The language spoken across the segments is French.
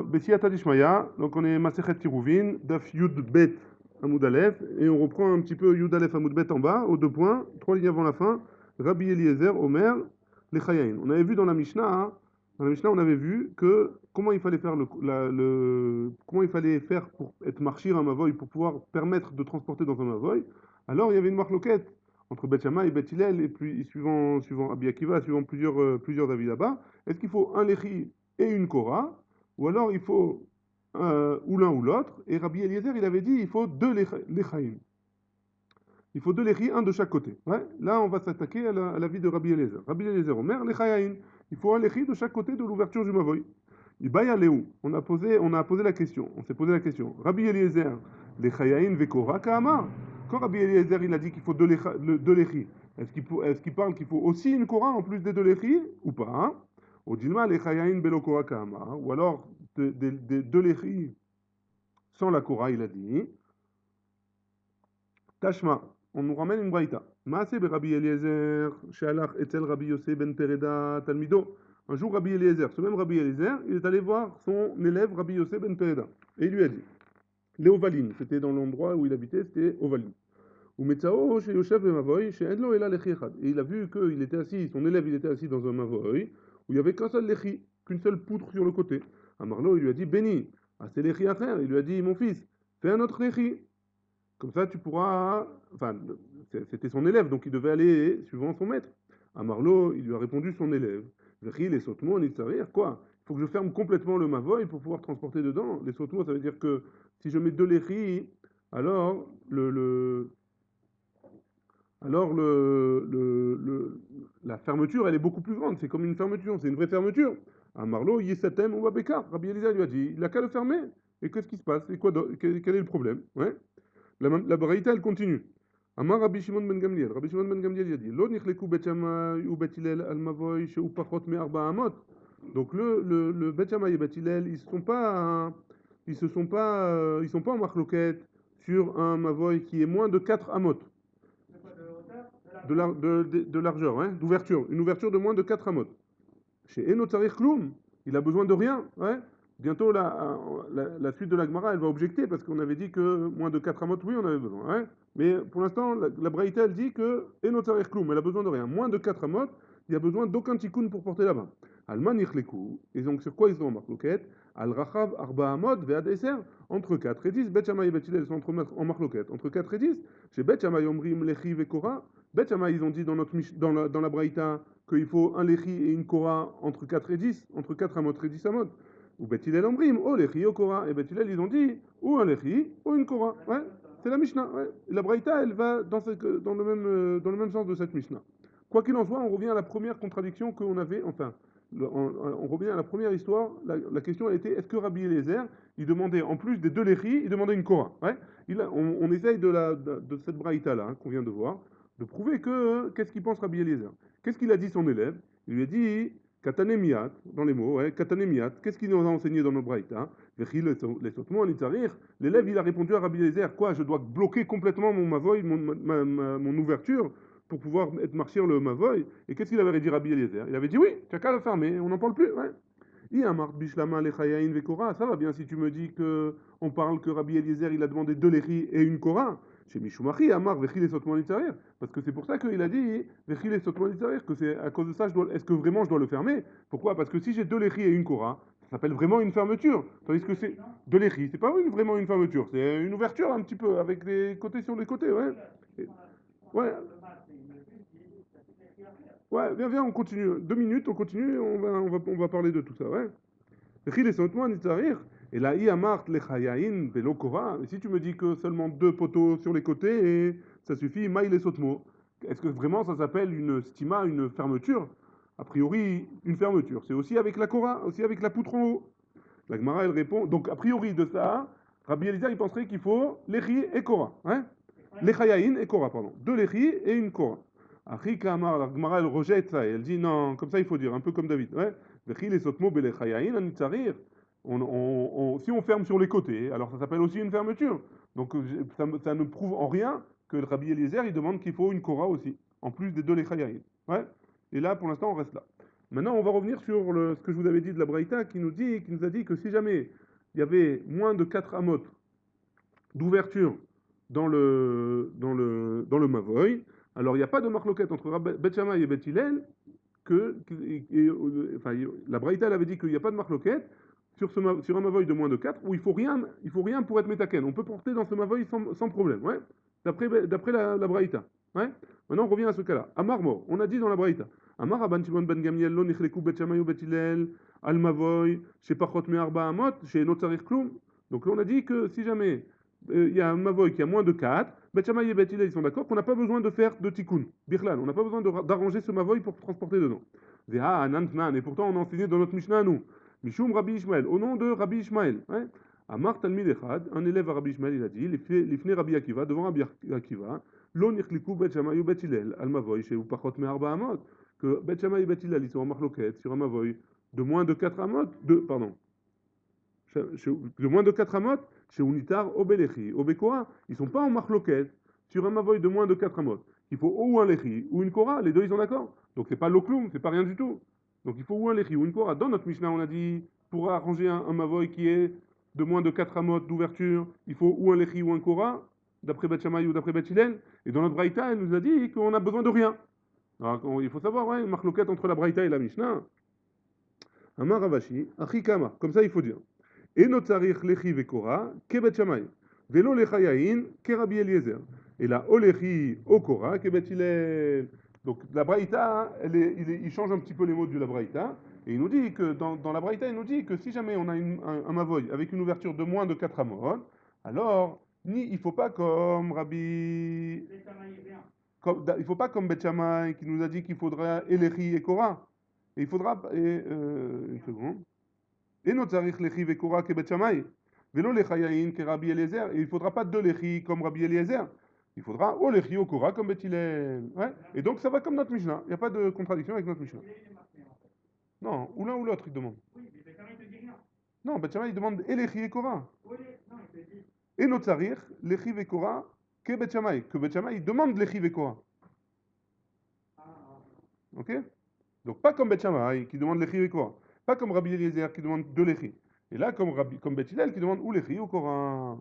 Bessiata Dishmaya, donc on est Masechet Tiruvin, Daf Yud Bet Amoud Aleph, et on reprend un petit peu Yud Aleph Amoud Bet en bas, aux deux points, trois lignes avant la fin, Rabbi Eliezer, Omer, les Chayayin. On avait vu dans la Mishnah, on avait vu que comment il fallait faire comment il fallait faire pour être marchir un mavoy, pour pouvoir permettre de transporter dans un mavoy. Alors il y avait une marloquette entre Bet Shammai et Bet Hillel, et puis suivant Rabbi Akiva, suivant plusieurs avis là-bas. Est-ce qu'il faut un lechi et une kora? Ou alors il faut ou l'un ou l'autre. Et Rabbi Eliezer, il avait dit il faut deux lechaïm. Il faut deux lechis, un de chaque côté. Ouais. Là, on va s'attaquer à la vie de Rabbi Eliezer. Rabbi Eliezer, Omer, lechaïm. Il faut un lechi de chaque côté de l'ouverture du mavoy. Ibaya Léou. On a posé la question. On s'est posé la question. Rabbi Eliezer, lechaïm vekora kama. Quand Rabbi Eliezer, il a dit qu'il faut deux lechis, est-ce qu'il parle qu'il faut aussi une kora en plus des deux lechis ou pas, hein? Ou Dilma lechaïm belo kora kama. Ou alors de l'échi sans la Korah, il a dit Tashma, on nous ramène une braïta. Maase be Rabbi Eliezer, Shalach etzel Rabbi Yosef ben Pereda Talmido. Un jour, Rabbi Eliezer, ce même Rabbi Eliezer, il est allé voir son élève Rabbi Yosef ben Pereda. Et il lui a dit les Ovalim, c'était dans l'endroit où il habitait, c'était Ovalim. Ou Metzao, chez Yosef ben Mavoy, chez Edlo et la Lechi Echad. Et il a vu qu'il était assis, son élève, il était assis dans un Mavoy, où il n'y avait qu'un seul Lechi, qu'une seule poutre sur le côté. Amarlo, il lui a dit Béni, ah c'est Lechi à faire. Il lui a dit mon fils, fais un autre Lechi. Comme ça, tu pourras. Enfin, c'était son élève, donc il devait aller suivant son maître. Amarlo, il lui a répondu son élève. Lechi, les sautements, on s'arrière, quoi? Il faut que je ferme complètement le Mavoy pour pouvoir transporter dedans. Les sautements, ça veut dire que si je mets deux Lechi, alors la fermeture, elle est beaucoup plus grande. C'est comme une fermeture, c'est une vraie fermeture. À Marlo, Yesatem ou Babeka. Rabbi Eliezer lui a dit, il a qu'à le fermer. Et qu'est-ce qui se passe? Et quel est le problème? Ouais. La Baraïta, elle continue. Amar Rabbi Shimon ben Gamliel. Rabbi Shimon ben Gamliel, il a dit, Lo nichleku bet Shammai ou bet Hillel al mavoy sheu pachot me arba amot. Donc le bet Shammai et bet Hillel, ils sont pas en marloquette sur un mavoy qui est moins de 4 amot de largeur, hein, d'ouverture, une ouverture de moins de 4 amot. Chez Enotsarich Kloum, il a besoin de rien. Ouais. Bientôt, la suite de la Gemara, elle va objecter parce qu'on avait dit que moins de 4 amot, oui, on avait besoin. Ouais. Mais pour l'instant, la Braïta, elle dit que Enotsarich Kloum, elle a besoin de rien. Moins de 4 amot, il n'y a besoin d'aucun tikkun pour porter là-bas. Alman Ichleku, et donc sur quoi ils sont en marloquette? Al Rachav Arba Amot Vead Eser, entre 4 et 10. Bet Shammai et Bet Hillel sont en marloquette. Entre 4 et 10. Chez Bet Shammai Omrim Lechi Vekora. Bet Shammai, ils ont dit dans la Braïta qu'il faut un Lechi et une Kora entre 4 et 10, entre 4 amot et 10 amot. Ou Bet Hillel Omrim, oh Lechi, oh Kora. Et Bet Hillel, ils ont dit ou un Lechi ou une Kora. Ouais. C'est la Mishnah. Ouais. La Braïta, elle va dans le même sens de cette Mishnah. Quoi qu'il en soit, on revient à la première contradiction qu'on avait, enfin, on revient à la première histoire. La question a été est-ce que Rabbi Eliezer, il demandait en plus des deux léchis, il demandait une Korah. Ouais. On essaye de cette braïta là qu'on vient de voir, de prouver que qu'est-ce qu'il pense Rabbi Eliezer. Qu'est-ce qu'il a dit son élève? Il lui a dit Katanemiat, dans les mots, ouais, Katanemiat, qu'est-ce qu'il nous a enseigné dans nos braïtas? L'élève, il a répondu à Rabbi Eliezer quoi? Je dois bloquer complètement mon mavoy, mon ouverture pour pouvoir être marchir le mavoy. Et qu'est-ce qu'il avait dit Rabbi Eliezer? Il avait dit oui, tu n'as qu'à le fermer, on n'en parle plus. Ouais. Ça va bien si tu me dis que on parle que Rabbi Eliezer il a demandé deux léchis et une Korah. Chez Mishumachi, Amar, Vechile Sotman Litzarir. Parce que c'est pour ça qu'il a dit Vechile Sotman Litzarir, que c'est à cause de ça, est-ce que vraiment je dois le fermer? Pourquoi? Parce que si j'ai deux léchis et une Korah, ça s'appelle vraiment une fermeture. Tandis que c'est deux léchis, c'est pas vraiment une fermeture, c'est une ouverture un petit peu, avec des côtés sur les côtés, ouais. Ouais, ouais, viens, on continue. 2 minutes, on continue, on va parler de tout ça, ouais. Et là, si tu me dis que seulement deux poteaux sur les côtés, et ça suffit, maï les sotmo. Est-ce que vraiment ça s'appelle une stima, une fermeture? A priori, une fermeture. C'est aussi avec la kora, aussi avec la poutre en haut. La Gemara, elle répond. Donc, a priori de ça, Rabbi Eliezer, il penserait qu'il faut lechi et kora. Hein? Lechayain et kora, pardon. Deux lechi et une kora. Achi Kamar, la Gemara, elle rejette ça. Et elle dit non, comme ça il faut dire, un peu comme David. Ouais? Lechi les sotmo belechayain anitzarir. Si on ferme sur les côtés, alors ça s'appelle aussi une fermeture. Donc, ça ne prouve en rien que le Rabbi Eliezer, il demande qu'il faut une kora aussi, en plus des deux lechayain. Ouais? Et là, pour l'instant, on reste là. Maintenant, on va revenir sur ce que je vous avais dit de la Braïta qui nous a dit que si jamais il y avait moins de 4 amot d'ouverture dans le Mavoy, alors il n'y a pas de marloquette entre Bet Shammai et Bet Hillel, enfin, la Braïta elle avait dit qu'il n'y a pas de marloquette sur un Mavoy de moins de 4 où il faut rien pour être métaken. On peut porter dans ce Mavoy sans problème, ouais, d'après la Braïta. Ouais. Maintenant, on revient à ce cas-là. Amar Mor, on a dit dans la Braïta. Amar Rabban Shimon ben Gamliel lo nichleku Bet Shammai ou Bet Hillel al Mavoy chez Pachot me Arba Amot chez Notzarich Klum. Donc là, on a dit que si jamais il y a un Mavoy qui a moins de 4, Bet Shammai et Bet Hillel, ils sont d'accord qu'on n'a pas besoin de faire de tikkun, birlan, on n'a pas besoin d'arranger ce Mavoy pour transporter dedans. Et pourtant on a enseigné dans notre Mishnah à nous, Mishum Rabbi Ishmael, au nom de Rabbi Ishmael. Hein? Amar Talmid Echad, un élève à Rabbi Ishmael, il a dit, l'ifne Rabbi Akiva, devant Rabbi Akiva, Lo nichliku Bet Shammai ou Bet Hillel, al Mavoy, chez Upachot me Arba Amot, que Bet Shammai et Bet Hillel, ils sont en marloquette sur un Mavoy de moins de 4 amot, de moins de 4 amot, chez Unitar, Obelechi, Obekora, ils ne sont pas en marloquette sur un mavoy de moins de 4 amot. Il faut ou un lechi ou une kora, les deux ils sont d'accord. Donc c'est pas l'okloum, c'est pas rien du tout. Donc il faut ou un lechi ou une kora. Dans notre Mishnah, on a dit, pour arranger un mavoy qui est de moins de 4 amot d'ouverture, il faut ou un lechi ou un kora, d'après Bet Shammai ou d'après Bet Hillel. Et dans notre Braïta, elle nous a dit qu'on a besoin de rien. Alors, il faut savoir, ouais, une marloquette entre la Braïta et la Mishnah. Amar Ravashi, Achikama, comme ça il faut dire. Eno tzarich lechi vekora kebet Shammai, velo lechayain kerabi Eliezer. Et la olechi okora kebet Hillel. Donc la Braïta, il change un petit peu les mots de la Braïta, et il nous dit que dans la Braïta, il nous dit que si jamais on a un mavoy avec une ouverture de moins de 4 amot, alors il ne faut pas comme Rabbi, il faut pas comme Bet Shammai qui nous a dit qu'il faudra elechi et kora. Et il faudra, une seconde. Et notre tzarich lechi vekora que Bet Shammai. Velo lechayain que Rabbi Eliezer. Et il ne faudra pas deux lechi comme Rabbi Eliezer. Il faudra o lechi au kora comme Bet Hillel. Ouais. Et donc ça va comme notre Mishnah. Il n'y a pas de contradiction avec notre Mishnah. Non, ou l'un ou l'autre il demande. Non, Bet Shammai il demande et lechi et kora. Et notre tzarich lechi vekora que Bet Shammai. Que Bet Shammai il demande lechi vekora. Ok? Donc pas comme Bet Shammai qui demande lechi vekora. Pas comme Rabbi Eliezer qui demande deux lechi. Et là, comme Bet Hillel qui demande ou lechi ou kora.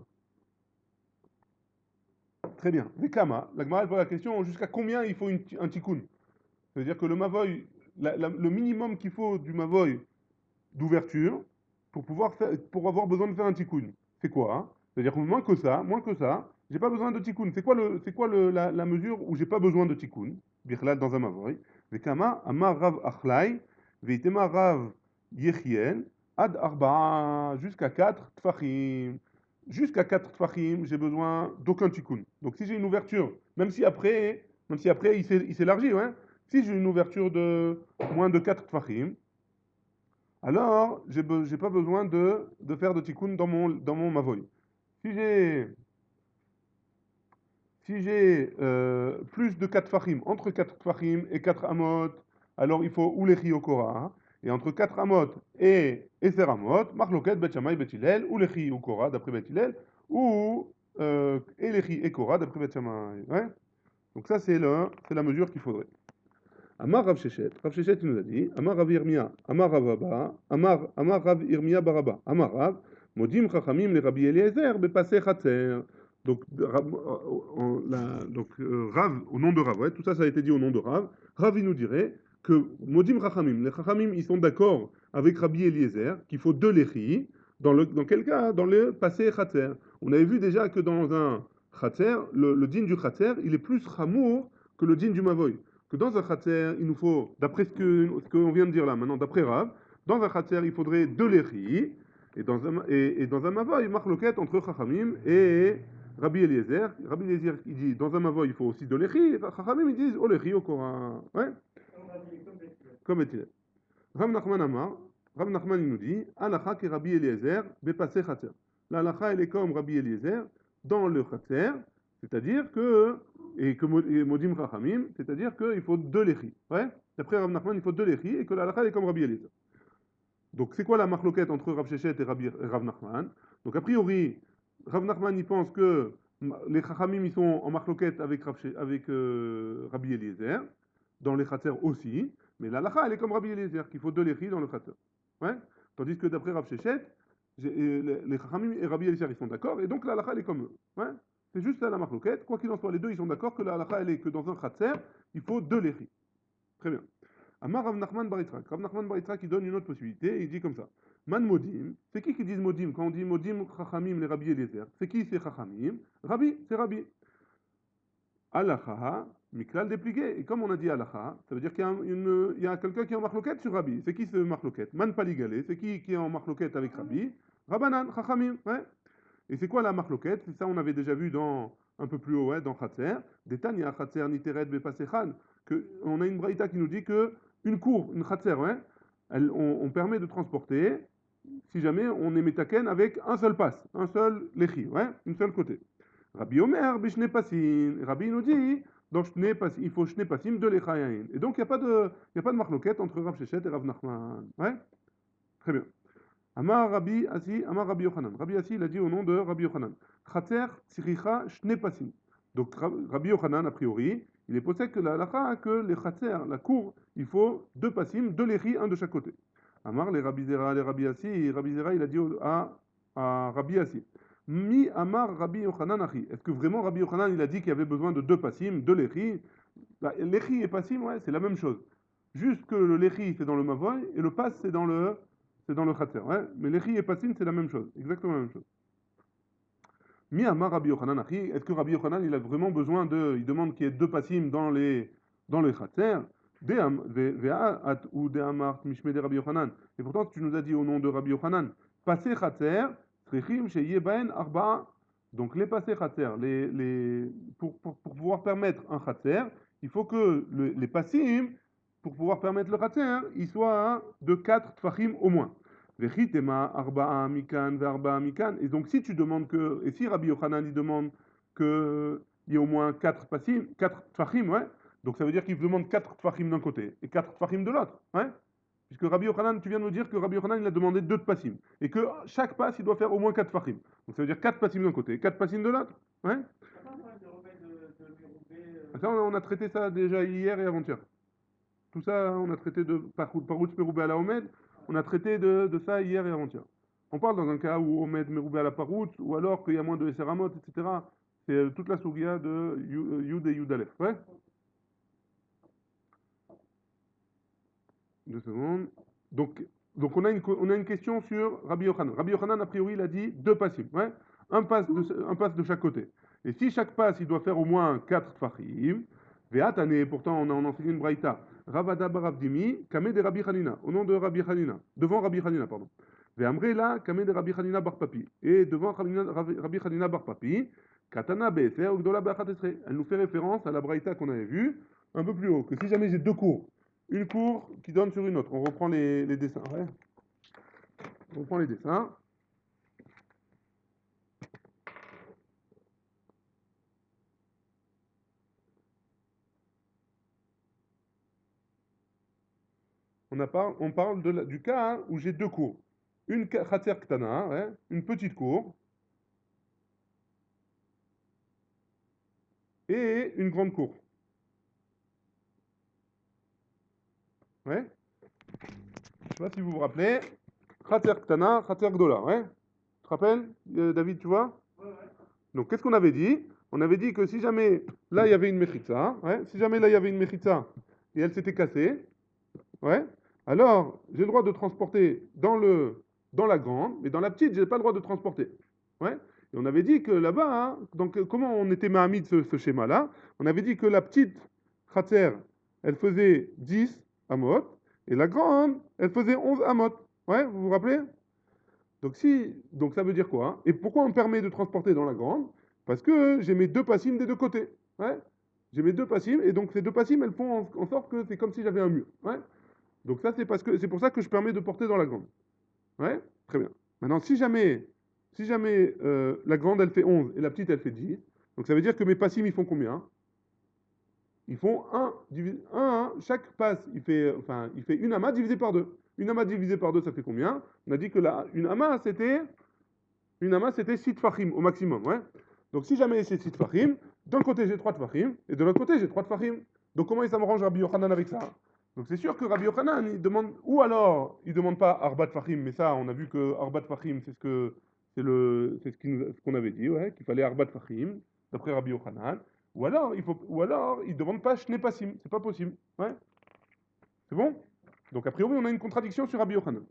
Très bien. Vekama, la Gemara pose la question jusqu'à combien il faut un tikkun. C'est-à-dire que le mavoy, le minimum qu'il faut du mavoy d'ouverture pour avoir besoin de faire un tikkun. C'est quoi hein? C'est-à-dire que moins que ça, j'ai pas besoin de tikkun. C'est quoi la mesure où j'ai pas besoin de tikkun? Birlal dans un mavoy. Vekama, amar rav achlai, veitema rav yechiel, ad arba'a, jusqu'à 4 tfachim. Jusqu'à 4 tfachim, j'ai besoin d'aucun tikkun. Donc si j'ai une ouverture, même si après il s'élargit, ouais, si j'ai une ouverture de moins de 4 tfachim, alors j'ai pas besoin de faire de tikkun dans mon mavoy. Si j'ai plus de 4 fachim, entre 4 fachim et 4 amot, alors il faut ou lechi okora. Hein. Et entre 4 amot et Eser amot, marloket bet Shammai bet Hillel, ou lechi okora d'après bet Hillel, ou elechi ekora d'après bet Shammai. Ouais. Donc ça c'est la mesure qu'il faudrait. Amar Rav Shechet il nous a dit, Amar Rav Irmia, Amar Rav Abba, Amar Rav Irmia Baraba, Amar Rav, Modim Chachamim le Rabbi Eliezer, Bepasé Chatzer. Donc, Rav, au nom de Rav, ouais, tout ça, ça a été dit au nom de Rav. Rav, il nous dirait que Modim Chachamim, les Chachamim, ils sont d'accord avec Rabbi Eliezer qu'il faut deux lechi. Dans quel cas? Dans le passé Chatzer. On avait vu déjà que dans un Chatzer, le din du Chatzer, il est plus chamour que le din du Mavoy. Que dans un Khatser, il nous faut, d'après ce qu'on vient de dire là, maintenant, d'après Rav, dans un Khatser, il faudrait deux lechi, et dans un Mavoy, marloquette entre Chachamim et Rabbi Eliezer. Rabbi Eliezer, il dit, dans un Mavoy, il faut aussi deux lechi, et Chachamim, ils disent, oh lechi, au Koran. Ouais? Comme est-il. Rav Nachman Amar, Rav Nachman, il nous dit, Alacha qui Rabbi Eliezer, bepassé Khatser. L'Alacha, elle est comme Rabbi Eliezer, dans le Khatser, c'est-à-dire que Modim Chachamim, c'est-à-dire qu'il faut deux lechi. Ouais? D'après Rav Nachman, il faut deux lechi et que la halakha est comme Rabbi Eliezer. Donc c'est quoi la marloquette entre Rav Shechet et Rav Nachman? Donc a priori, Rav Nachman il pense que les Chachamim ils sont en marloquette avec Rabbi Eliezer, dans les Khatser aussi, Mais la halakha, elle est comme Rabbi Eliezer, qu'il faut 2 léchis dans le khatser. Ouais. Tandis que d'après Rav Shechet, les Chachamim et Rabbi Eliezer, ils sont d'accord, et donc la halakha, elle est comme eux. Ouais. C'est juste là la marloquette. Quoi qu'il en soit, les deux, ils sont d'accord que la halakha, elle est que dans un khatser, il faut 2 léchis. Très bien. Amar Rav Nachman bar Yitzhak. Rav Nachman bar Yitzhak, il donne une autre possibilité, il dit comme ça. Man modim, c'est qui dit modim? Quand on dit modim, Chachamim, les Rabbi Eliezer, c'est qui c'est Chachamim? Rabbi, c'est Rabbi. Alacha, Miklal dépliqué. Et comme on a dit Alacha, ça veut dire qu'il y a quelqu'un qui est en marloquette sur Rabbi. C'est qui ce marloquette? Man Paligalé, c'est qui est en marloquette avec Rabbi? Rabbanan, Chachamim, ouais. Et c'est quoi la marloquette? C'est ça, on avait déjà vu un peu plus haut, ouais, dans Khatser. Détania Khatser Niteret Bepasechan. On a une braïta qui nous dit que une cour, une Khatser, ouais, on permet de transporter si jamais on est métaken avec un seul pass, un seul lechi, ouais, une seule côté. Rabbi Omer, bishne pasim. Rabbi nous dit, donc il faut shne pasim de lechayain. Et donc il n'y a pas de marloquette entre Rav Shechet et Rav Nachman. Ouais, très bien. Amar Rabbi Asi, Amar Rabbi Yochanan. Rabbi Asi, il a dit au nom de Rabbi Yochanan. Khatser tsiricha shne pasim. Donc Rabbi Yochanan, a priori, il est possède que la halakha, que les khatser, la cour, il faut 2 pasim, 2 lechi, un de chaque côté. Amar les Rabbi Zera, les Rabbi Asi, et Rabbi Zera, il a dit à Rabbi Asi. Mi Amar Rabbi Yochanan Achi. Est-ce que vraiment Rabbi Yochanan, il a dit qu'il y avait besoin de 2 pasim, 2 lechi? Lechi et pasim, ouais, c'est la même chose. Juste que le lechi, c'est dans le mavoy, et le pas, c'est dans le khatser, ouais. Mais lechi et pasim, c'est la même chose, exactement la même chose. Mi Amar Rabbi Yochanan Achi. Est-ce que Rabbi Yochanan, il a vraiment besoin il demande qu'il y ait 2 pasim dans les khatser? Ou de Amar Mishme de Rabbi Yochanan. Et pourtant, tu nous as dit au nom de Rabbi Yochanan, passer khatser, srechim sheye baen arba. Donc les passés khatser, pour pouvoir permettre un khatser, il faut que les passim, pour pouvoir permettre le khatser, ils soient de 4 tfachim au moins. Vechitema arba'a mikan ve'arba'a mikan. Et donc si tu demandes et si Rabbi Yochanan il demande qu'il y ait au moins 4 passim, 4 tfachim, ouais. Donc ça veut dire qu'il demande 4 tfachim d'un côté et 4 tfachim de l'autre, ouais. Puisque Rabbi Yochanan, tu viens de nous dire que Rabbi Yochanan il a demandé 2 passim et que chaque passe il doit faire au moins 4 tfachim. Donc ça veut dire 4 passim d'un côté et 4 passim de l'autre, ouais. Ça on a traité ça déjà hier et avant-hier. Tout ça, on a traité de Parouts Meroubé à la Omed, on a traité de ça hier et avant-hier. On parle dans un cas où Omed Meroubé à la Parouts, ou alors qu'il y a moins de Seramot, etc. C'est toute la sougia de Yud et Yud Aleph. Ouais? 2 secondes. Donc on a une question sur Rabbi Yochanan. Rabbi Yochanan, a priori, il a dit 2 passim. Ouais? Un pass de chaque côté. Et si chaque pass, il doit faire au moins 4 tfachim, Ve'atane, pourtant on a enseigné une braïta. Ravada Baravdimi, Kame de Rabbi Hanina, au nom de Rabbi Hanina, devant Rabbi Hanina, pardon. Ve'amrela, Kame de Rabbi Hanina bar Papi, et devant Rabbi Hanina bar Papi, Katana Be'efer, Ugdola Be'achatesre. Elle nous fait référence à la braïta qu'on avait vue un peu plus haut, que si jamais j'ai 2 cours, une cour qui donne sur une autre, on reprend les dessins, ouais. On reprend les dessins. On parle du cas où j'ai 2 cours. Une khater ktana, ouais, une petite cour, et une grande cour. Ouais. Je sais pas si vous vous rappelez. Khater ktana, khater gdola, ouais. Tu te rappelles, David, tu vois? Donc, qu'est-ce qu'on avait dit? On avait dit que si jamais là il y avait une mechitza, ouais, si jamais là il y avait une mechitza et elle s'était cassée, ouais, alors j'ai le droit de transporter dans la grande, mais dans la petite, j'ai pas le droit de transporter. Ouais. Et on avait dit que là-bas, hein, donc comment on était mahamid ce schéma-là? On avait dit que la petite khatser, elle faisait 10 amot, et la grande, elle faisait 11 amot. Ouais, vous vous rappelez? Donc ça veut dire quoi? Hein? Et pourquoi on me permet de transporter dans la grande? Parce que j'ai mes 2 passim des 2 côtés. Ouais. J'ai mes 2 passim, et donc ces 2 passim, elles font en sorte que c'est comme si j'avais un mur. Ouais. Donc ça, c'est pour ça que je permets de porter dans la grande. Ouais, très bien. Maintenant, si jamais la grande, elle fait 11 et la petite, elle fait 10, donc ça veut dire que mes passim, ils font combien? Ils font 1, 1, chaque passe, il fait une amas divisé par 2. Une amas divisé par 2, ça fait combien? On a dit que une amas, c'était 6 tfachim au maximum. Ouais. Donc si jamais c'est 6 tfachim, d'un côté j'ai 3 tfachim, et de l'autre côté j'ai 3 tfachim. Donc comment ça m'arrange Rabbi Yochanan avec ça? Donc c'est sûr que Rabbi Yochanan, il demande, ou alors, il demande pas Arbat Fahim, mais ça, on a vu que Arbat Fahim, c'est ce qu'on avait dit, ouais, qu'il fallait Arbat Fahim, d'après Rabbi Yochanan. Ou alors, il demande pas Shne Pasim, c'est pas possible, ouais, c'est bon? Donc a priori, on a une contradiction sur Rabbi Yochanan.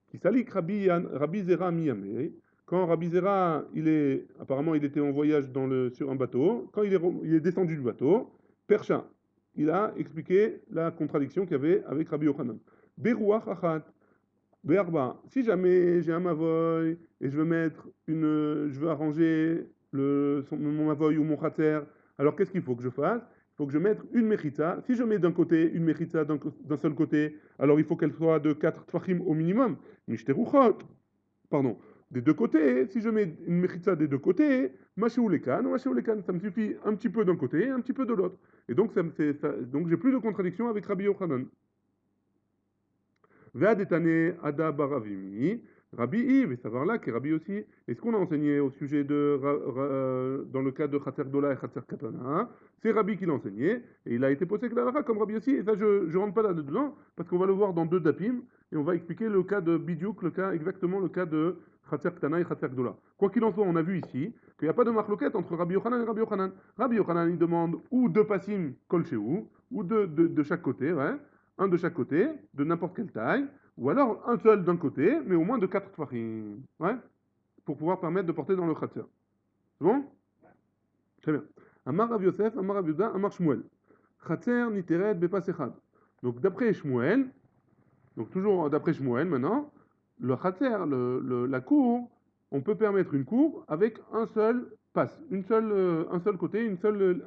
Qui s'allie Rabbi Zera Miyame. Quand Rabbi Zera, apparemment, il était en voyage sur un bateau. Quand il est descendu du bateau, Persha, il a expliqué la contradiction qu'il y avait avec Rabbi Yochanan. Beruach achat, be'arba. Si jamais j'ai un mavoy et je veux arranger mon mavoy ou mon khater, alors qu'est-ce qu'il faut que je fasse? Il faut que je mette une mechitza. Si je mets d'un côté une mechitza d'un seul côté, alors il faut qu'elle soit de 4 tfachim au minimum. Mishteruchot, pardon, des deux côtés. Si je mets une mechitza des deux côtés, machéoulekan, ça me suffit un petit peu d'un côté et un petit peu de l'autre. Et donc, donc j'ai plus de contradiction avec Rabbi Yochanan. Ve'adetane ada baravimi, Rabbi Yves, et savoir là que Rabbi aussi. Et ce qu'on a enseigné au sujet dans le cas de Khater Dola et Khater Katana, c'est Rabbi qui l'a enseigné, et il a été posé que la comme Rabbi aussi, et ça je ne rentre pas là-dedans, parce qu'on va le voir dans deux dapim, et on va expliquer le cas de Bidiouk, exactement le cas de Khater Katana et Khater Dola. Quoi qu'il en soit, on a vu ici qu'il n'y a pas de marloquette entre Rabbi Yochanan et Rabbi Yochanan. Rabbi Yochanan, il demande ou deux passim kol shehu, ou deux de chaque côté, ouais, un de chaque côté, de n'importe quelle taille, ou alors un seul d'un côté, mais au moins de 4 tfachim, ouais, pour pouvoir permettre de porter dans le khater. C'est bon? Très bien. Amar Rav Yosef, Amar Rav Yuda, Amar Shmuel. Khater niteret bepas echad. Donc d'après Shmuel, donc toujours d'après Shmuel maintenant, le khater, la cour, on peut permettre une cour avec un seul passe, un seul côté, un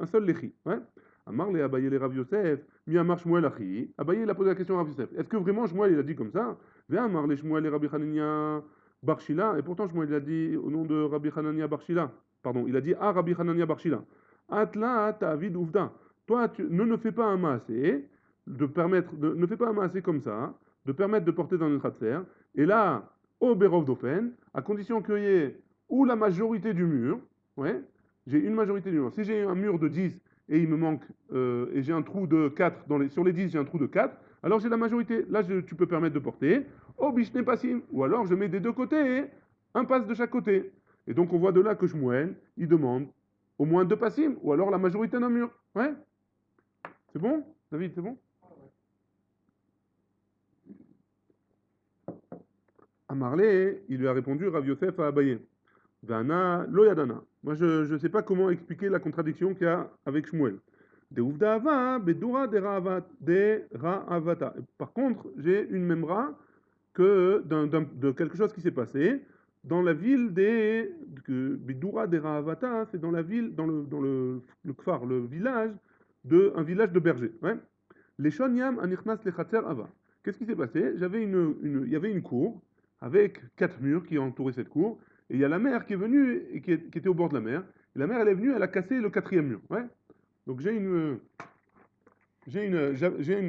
seul lechi. Ouais. Amar le Abaye le Rav Yosef, mi Amar Shmuel achi. Abaye il a posé la question à Rav Yosef. Est-ce que vraiment Shmuel il a dit comme ça? Viens Amar le Shmuel le Rabbi Hanania Barshila. Et pourtant Shmuel il a dit au nom de Rabbi Hanania Barshila. Pardon, il a dit à Rabbi Hanania Barshila. Atla ta'avid uvda. Toi, ne fais pas un maasé, ne fais pas un maasé comme ça, de permettre de porter dans une khatser. Et là, au Berov d'Ofen, à condition qu'il y ait ou la majorité du mur, ouais, j'ai une majorité du mur. Si j'ai un mur de 10 et il me manque, et j'ai un trou de 4, sur les 10 j'ai un trou de 4, alors j'ai la majorité. Là, tu peux permettre de porter au Bishne Passim, ou alors je mets des deux côtés, un passe de chaque côté. Et donc on voit de là que Shmuel, il demande au moins deux passim, ou alors la majorité d'un mur. Ouais? C'est bon, David, c'est bon? Amarlé, il lui a répondu Rav Yosef à Abaye. Vana loyadana. Moi, je ne sais pas comment expliquer la contradiction qu'il y a avec Shmuel. De uvdava bedura de ra'avata. Par contre, j'ai une memra de quelque chose qui s'est passé dans la ville Bedura de ra'avata, c'est dans la ville, le kfar, le village un village de bergers. Ouais. Les shonyam anirnas lechatzer ava. Qu'est-ce qui s'est passé? Il y avait une cour avec 4 murs qui entouraient cette cour, et il y a la mère qui est venue et qui était au bord de la mer. Et la mère, elle est venue, elle a cassé le quatrième mur. Ouais. Donc j'ai une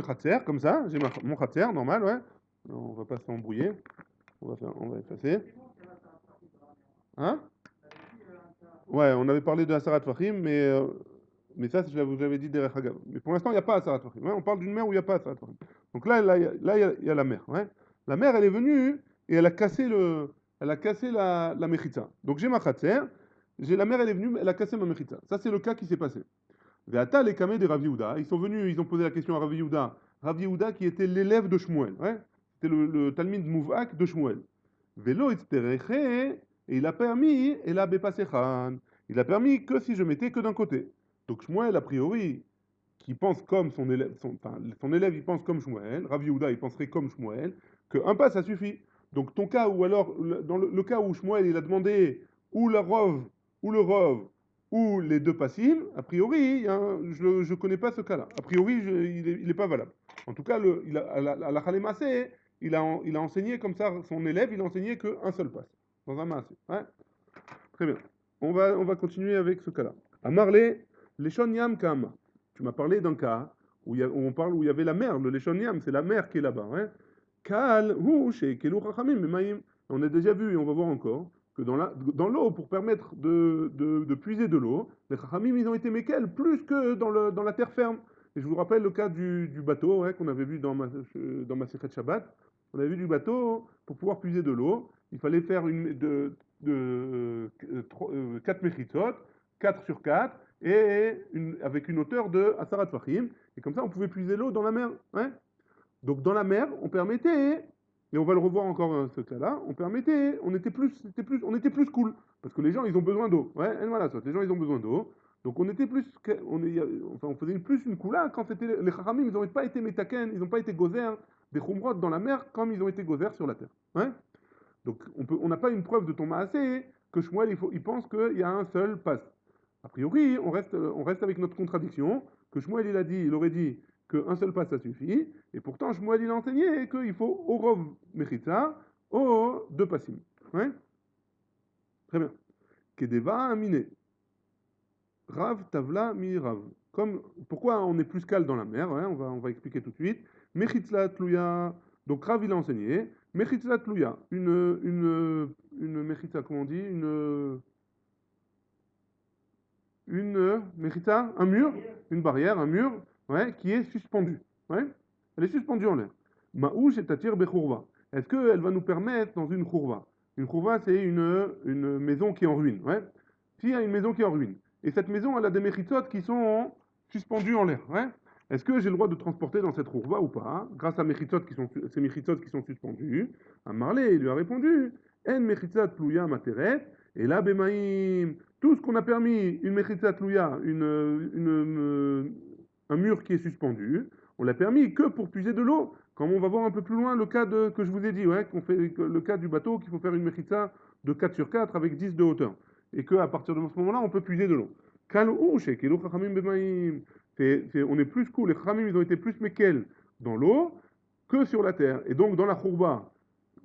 khatser comme ça, j'ai mon khatser normal, ouais. On va pas s'embrouiller, on va effacer. Hein? Ouais, on avait parlé de Asarat Fahim, mais ça, vous avais dit derech Hagav. Mais pour l'instant, il n'y a pas Asarat Fahim. Ouais, on parle d'une mer où il n'y a pas Asarat Fahim. Donc il y a la mer. Ouais. La mer, elle est venue et elle a cassé la mechitza. Donc j'ai ma khatser, la mer, elle est venue, elle a cassé ma mechitza. Ça, c'est le cas qui s'est passé. Ve'ata les kameh de Rav Yehuda. Ils sont venus, ils ont posé la question à Rav Yehuda. Rav Yehuda qui était l'élève de Shmuel. Ouais. C'était le Talmid Mouvak de Shmuel. Velo itztereche, et il a permis, et la bepasechan. Il a permis que si je mettais que d'un côté. Donc Shmuel, a priori, qui pense comme son élève, il pense comme Shmuel, Rav Yehuda, il penserait comme Shmuel, qu'un pas, ça suffit. Donc ton cas, ou alors, dans le cas où Shmuel, il a demandé ou la rov, ou le rov, ou les deux passives, a priori, je ne connais pas ce cas-là. A priori, il est pas valable. En tout cas, à la Khalemassé, il a enseigné comme ça, son élève, il a enseigné qu'un seul passe, dans un massé. Ouais. Très bien. On va continuer avec ce cas-là. À Marley, Leshon Yam Kama. Tu m'as parlé d'un cas où il y avait la mer, le Leshon Yam, c'est la mer qui est là-bas. Hein. Kal, hu, chez Kelu Chachamim, Memaim. On a déjà vu et on va voir encore que dans l'eau, pour permettre de puiser de l'eau, les Chachamim, ils ont été Mekel plus que dans la terre ferme. Et je vous rappelle le cas du bateau, ouais, qu'on avait vu dans ma Sechet Shabbat. On avait vu du bateau, pour pouvoir puiser de l'eau, il fallait faire 4 mechitzot, 4 sur 4, et avec une hauteur de Asarat Fahim. Et comme ça, on pouvait puiser l'eau dans la mer. Ouais. Donc dans la mer, on permettait, et on va le revoir encore ce cas-là, on était plus cool, parce que les gens, ils ont besoin d'eau. Ouais, et voilà, les gens, ils ont besoin d'eau. Donc on était plus, on faisait plus une coula quand c'était les chachamim, ils n'ont pas été métaken, ils n'ont pas été gozer des chumrot dans la mer comme ils ont été gozer sur la terre. Ouais. Donc on n'a pas une preuve de ton maasé que Shmuel il pense qu'il y a un seul pass. A priori, on reste avec notre contradiction, que Shmuel il aurait dit qu'un seul pass ça suffit, et pourtant Shmuel il a enseigné qu'il faut au rov mechitza, au deux passim. Ouais. Très bien. Kedeva aminé. Rav tavla mi rav. Comme, pourquoi on est plus calme dans la mer, hein, on va expliquer tout de suite. Mechitzla tluya, donc Rav il a enseigné. Mechitzla tluya, une mechitza, comment on dit, mechitza, un mur, une barrière, un mur, ouais, qui est suspendu, ouais. Elle est suspendue en l'air. Ma'ouch et tatir bechurva. Est-ce qu'elle va nous permettre dans une chourva? Une chourva, c'est une maison qui est en ruine, ouais. S'il y a une maison qui est en ruine, et cette maison, elle a des méchitzot qui sont suspendus en l'air. Ouais. Est-ce que j'ai le droit de transporter dans cette rourba ou pas, grâce à ces méchitzot qui sont suspendus? Un Marley, il lui a répondu En mechitzat plouya materet, et là, bemaïm, tout ce qu'on a permis, une mechitzat plouya, un mur qui est suspendu, on l'a permis que pour puiser de l'eau. Comme on va voir un peu plus loin le cas que je vous ai dit, ouais, le cas du bateau qu'il faut faire une mechitza de 4 sur 4 avec 10 de hauteur et qu'à partir de ce moment-là, on peut puiser de l'eau. On est plus cool, les chachamim, ils ont été plus mekel dans l'eau que sur la terre. Et donc, dans la chourba,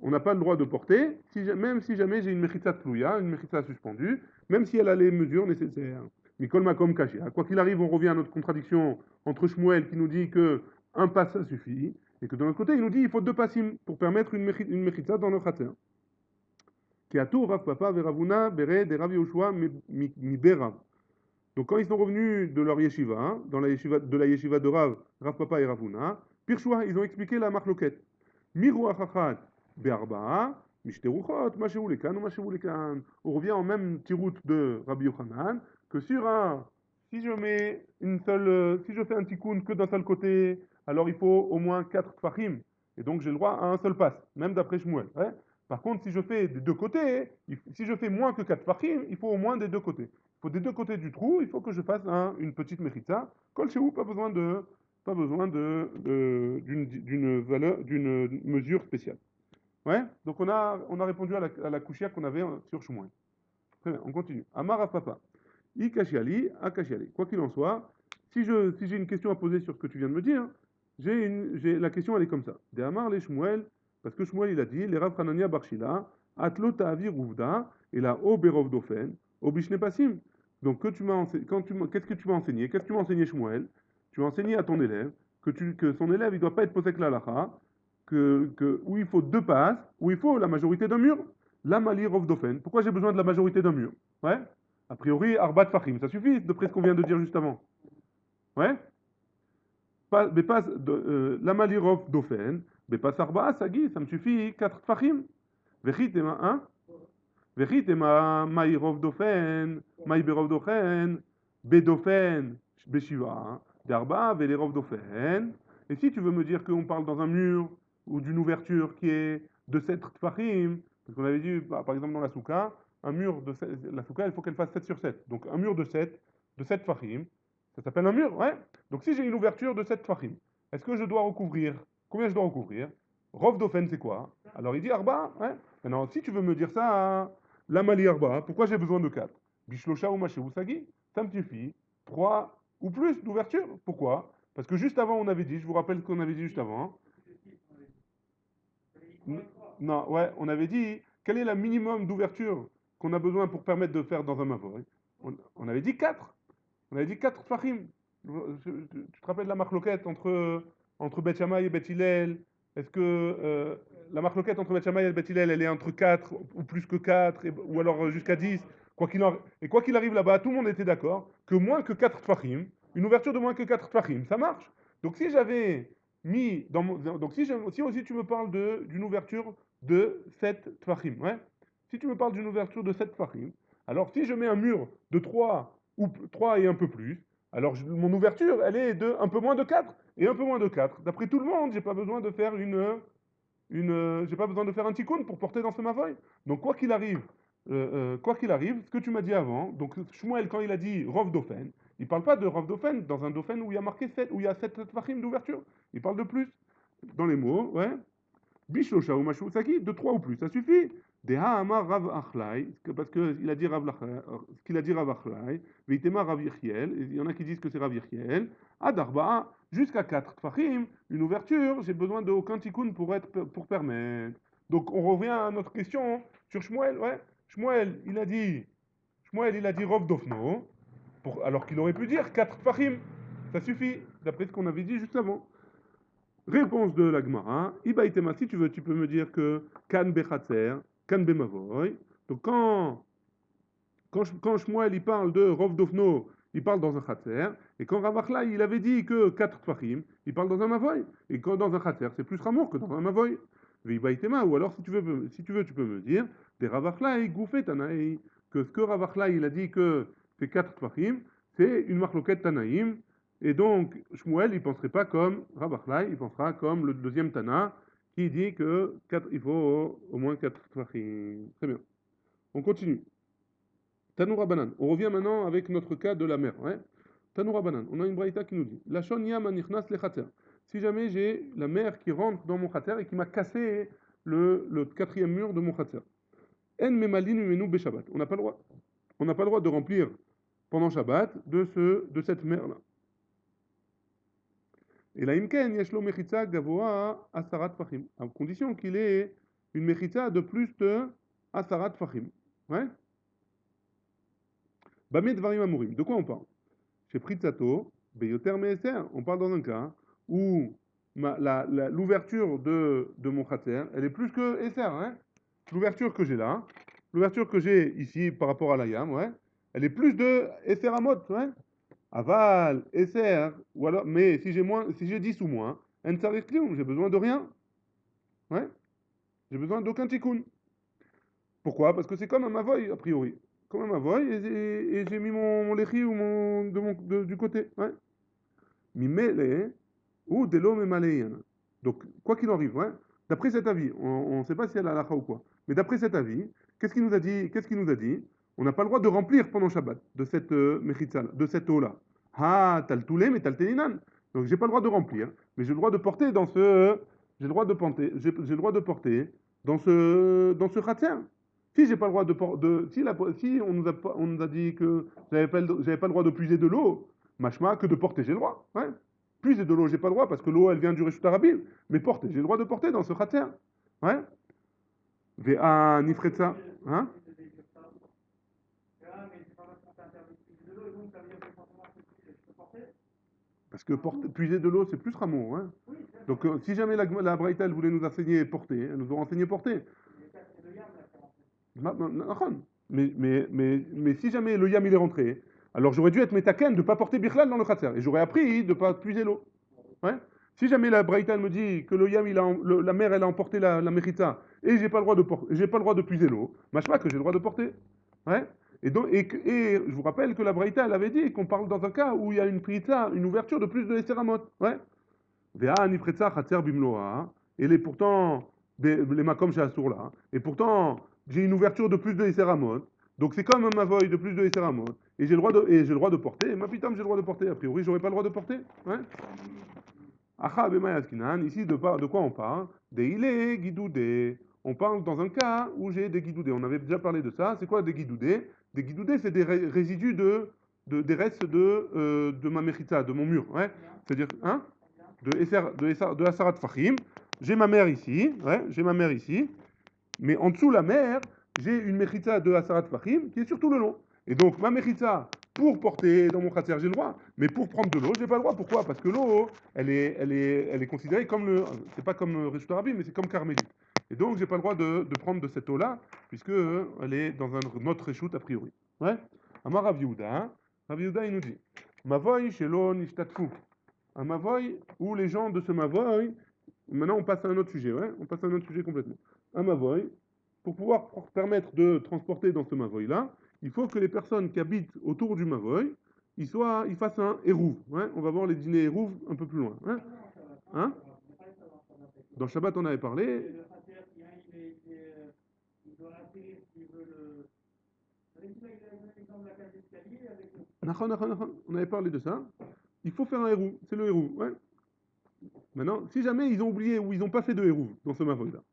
on n'a pas le droit de porter, même si jamais j'ai une mechitza tlouya, une mechitza suspendue, même si elle a les mesures nécessaires. Mikol makom caché. Quoi qu'il arrive, on revient à notre contradiction entre Shmuel qui nous dit que un pas ça suffit, et que de l'autre côté, il nous dit qu'il faut deux passim pour permettre une mechitza dans le khater. Rav Papa Veravuna Bere de Rav Yoshua mi Berav. Donc quand ils sont revenus de leur yeshiva, hein, de la yeshiva de Rav Papa et Ravuna, Pirshua, ils ont expliqué la marloquette. Miru achachat be'arba'a, mishteruchot, mashevu lekan ou mashevu lekan. On revient en même tiroute de Rabbi Yochanan, que sur si je mets si je fais un tikkun que d'un seul côté, alors il faut au moins 4 tfachim. Et donc j'ai le droit à un seul pass, même d'après Shmuel. Ouais. Par contre, si je fais des deux côtés, si je fais moins que 4 tfachim, il faut au moins des deux côtés. Il faut des deux côtés du trou, il faut que je fasse une petite mechitza. Kol chez vous, pas besoin d'une valeur, d'une mesure spéciale. Ouais. Donc on a répondu à la couchia qu'on avait sur Shmuel. Très bien, on continue. Amar à papa. Ikashiali, akashiali. Quoi qu'il en soit, si j'ai une question à poser sur ce que tu viens de me dire, la question elle est comme ça. De Amar les Shmuel, parce que Shmuel il a dit, les Rav Hanania Barshila, Atlo Ta'avir Uvda, et la O Berov Dofen, O Bishne Pasim. Donc qu'est-ce que tu m'as enseigné? Qu'est-ce que tu m'as enseigné Shmuel? Tu as enseigné à ton élève que son élève il doit pas être posek la lacha, où il faut deux passes, où il faut la majorité d'un mur. La Mali Rov Dofen. Pourquoi j'ai besoin de la majorité d'un mur? Ouais. A priori, Arbat Fahim, ça suffit, d'après ce qu'on vient de dire juste avant. Ouais. Mais pas la Malirov Dofen, mais pas Arba, Sagi, ça me suffit, 4 Fahim. Vechitema, hein? Vechitema, Maïrov Dofen, Maïberov Dofen, Bedofen, Beshiva, Darba, Velerov Dofen. Et si tu veux me dire qu'on parle dans un mur ou d'une ouverture qui est de 7 Tfahim, parce qu'on avait dit, par exemple dans la Souka, un mur de 7, la Souka, il faut qu'elle fasse 7 sur 7. Donc un mur de 7 Tfahim, ça s'appelle un mur, ouais. Donc si j'ai une ouverture de 7 Tfahim, est-ce que je dois recouvrir? Combien je dois recouvrir? Rov Dofen, c'est quoi? Alors il dit Arba, ouais. Maintenant, si tu veux me dire ça, la Mali Arba, pourquoi j'ai besoin de 4? Bishlosha ou Maché Sagi, ça me suffit. 3 ou plus d'ouverture. Pourquoi? Parce que juste avant, on avait dit, je vous rappelle ce qu'on avait dit juste avant. Non, ouais, on avait dit, quel est le minimum d'ouverture qu'on a besoin pour permettre de faire dans un mavoy? On avait dit 4. On avait dit 4 fachim. Tu te rappelles la marloquette entre Beth Shammai et Beth Hillel? Est-ce que la marloquette entre Beth Shammai et Beth Hillel, elle est entre 4 ou plus que 4, ou alors jusqu'à 10? Quoi qu'il arrive là-bas, tout le monde était d'accord que moins que 4 fachim, Une ouverture de moins que 4 tfachim, ça marche. Donc si j'avais mis dans mon, donc si aussi tu me parles d'une ouverture de 7 tfachim, ouais. Si tu me parles d'une ouverture de 7 tfachim, alors si je mets un mur de 3 ou 3 et un peu plus, alors mon ouverture, elle est de un peu moins de 4 et un peu moins de 4. D'après tout le monde, j'ai pas besoin de faire j'ai pas besoin de faire un tikkun pour porter dans ce mavoy. Donc quoi qu'il arrive, ce que tu m'as dit avant, donc Shmuel quand il a dit Rov Dofen, il parle pas de Rov Dofen dans un Dofen où il y a marqué 7, où il y a 7 tvachim d'ouverture. Il parle de plus dans les mots, ouais. Bishlosha ou Mashou Saki, de 3 ou plus, ça suffit. Deha Amar Rav Achlai, parce qu'il a dit ce qu'il a dit Rav Achlai, Veitema Rav Yechiel, il y en a qui disent que c'est Rav Yechiel, Adarba, jusqu'à 4 tfachim, une ouverture, j'ai besoin d'aucun tikkun pour permettre. Donc on revient à notre question sur Shmuel, ouais. Shmuel, il a dit Rov Dofno, alors qu'il aurait pu dire 4 tfachim, ça suffit, d'après ce qu'on avait dit juste avant. Réponse de la Gemara. Ibaïtema, si tu veux, tu peux me dire que Kan Bechatzer, Kan Bemavoy. Donc quand Shmuel il parle de Rov Dofno, il parle dans un Khatser. Et quand Ravachla il avait dit que 4 Tfachim, il parle dans un Mavoy. Et quand dans un Khatser, c'est plus Ramour que dans un Mavoy. Ibaïtema, ou alors si tu veux, tu peux me dire des Ravachla et Goufet Tanaï. Que ce que Ravachla il a dit que c'est 4 Tfachim, c'est une marloquette Tanaïm. Et donc, Shmuel, il ne penserait pas comme Rabachlai, il pensera comme le deuxième Tana, qui dit que il faut au moins 4 Tvachim. Très bien. On continue. Tanoura Banan. On revient maintenant avec notre cas de la mer. Ouais. Tanoura Banan. On a une braïta qui nous dit Lachon yam anichnas lechater. Si jamais j'ai la mer qui rentre dans mon khater et qui m'a cassé le quatrième mur de mon khater. En memalin umenu beshabbat. On n'a pas le droit. On n'a pas le droit de remplir pendant Shabbat de cette mer-là. Et là, imken, yeshlo mechitza gavoa asarat fachim. À condition qu'il ait une mechitza de plus de asarat fachim. Ouais? Bamé dvarim amurim. De quoi on parle? Chez Pritzato, beyoter meeser. On parle dans un cas où l'ouverture de mon khater, elle est plus que esser, hein? L'ouverture que j'ai là, l'ouverture que j'ai ici par rapport à la yam, ouais? Elle est plus de esser amot, ouais? Aval, esser, ou alors, mais si j'ai 10 ou moins, en tsarich klioum, j'ai besoin de rien. Ouais, j'ai besoin d'aucun tikkun. Pourquoi? Parce que c'est comme un mavoy, a priori. Comme un mavoy, et j'ai mis mon lechi ou du côté. Ouais. Mimele, ou delo memaleyana. Donc, quoi qu'il en arrive, ouais, d'après cet avis, on ne sait pas si elle a la ou quoi, mais d'après cet avis, qu'est-ce qu'il nous a dit? Qu'est-ce qu'il nous a dit? On n'a pas le droit de remplir pendant Shabbat de cette mechitza, de cette eau-là. Ah, t'as le toulé, mais t'as le télinan. Donc, j'ai pas le droit de remplir, mais j'ai le droit de porter dans ce, j'ai le droit de porter, j'ai le droit de porter dans ce khatser. Si j'ai pas le droit si on nous a dit que j'avais pas le droit de puiser de l'eau, machma que de porter, j'ai le droit. Ouais. Puiser de l'eau, j'ai pas le droit parce que l'eau, elle vient du Réchut Arabim. Mais porter, j'ai le droit de porter dans ce khater. Ouais. Vea nifretza. Hein? Parce que puiser de l'eau, c'est plus rameau. Hein? Donc, si jamais la Braïta, elle voulait nous enseigner porter, elle nous aurait enseigné porter. Mais si jamais le yam il est rentré, alors j'aurais dû être métaken de ne pas porter birlal dans le khater. Et j'aurais appris de ne pas puiser l'eau. Ouais. Si jamais la Braïta me dit que le yam, la mer, elle a emporté la mérita, et j'ai pas le droit j'ai pas le droit de puiser l'eau, machma que j'ai le droit de porter. Ouais. Et je vous rappelle que la Braïta, elle avait dit qu'on parle dans un cas où il y a une prita, une ouverture de plus de Esseramot. Ouais. Vea nifretza khater bimloa. Et pourtant, les makom chez là. Et pourtant, j'ai une ouverture de plus de Esseramot. Donc c'est comme un mavoy de plus de Esseramot. Et j'ai le droit de porter. Et ma putain, j'ai le droit de porter. A priori, j'aurais pas le droit de porter. Ouais. Acha bemayaskinan, ici de quoi on parle? Des ilé guidoudés. On parle dans un cas où j'ai des guidoudés. On avait déjà parlé de ça. C'est quoi des guidoudés? Des guidoudés, c'est des résidus des restes de ma mechita, de mon mur. Ouais? C'est-à-dire, hein? De Asarat Fahim. J'ai ma mère ici. Ouais? J'ai ma mère ici. Mais en dessous la mer, j'ai une mechita de Asarat Fahim qui est sur tout le long. Et donc, ma mechita, pour porter dans mon khater, j'ai le droit. Mais pour prendre de l'eau, j'ai pas le droit. Pourquoi? Parce que l'eau, elle est considérée comme c'est pas comme Réchut Arabim, mais c'est comme carmélite. Et donc, j'ai pas le droit de prendre de cette eau-là, puisque elle est dans un autre Réchut a priori. Ouais? Amar Rav Yehuda, il nous dit Mavoy shelo nishtatfu. Un mavoy où les gens de ce mavoy, maintenant on passe à un autre sujet, ouais, on passe à un autre sujet complètement. Un mavoy, pour pouvoir permettre de transporter dans ce mavoy-là, il faut que les personnes qui habitent autour du mavoy, ils fassent un hérouv. Ouais, on va voir les dîners hérouv un peu plus loin. Hein, hein. Dans Shabbat, on avait parlé. On avait parlé de ça. Il faut faire un hérouv, c'est le hérouv. Ouais. Maintenant, si jamais ils ont oublié ou ils n'ont pas fait de hérouv dans ce mavoy-là,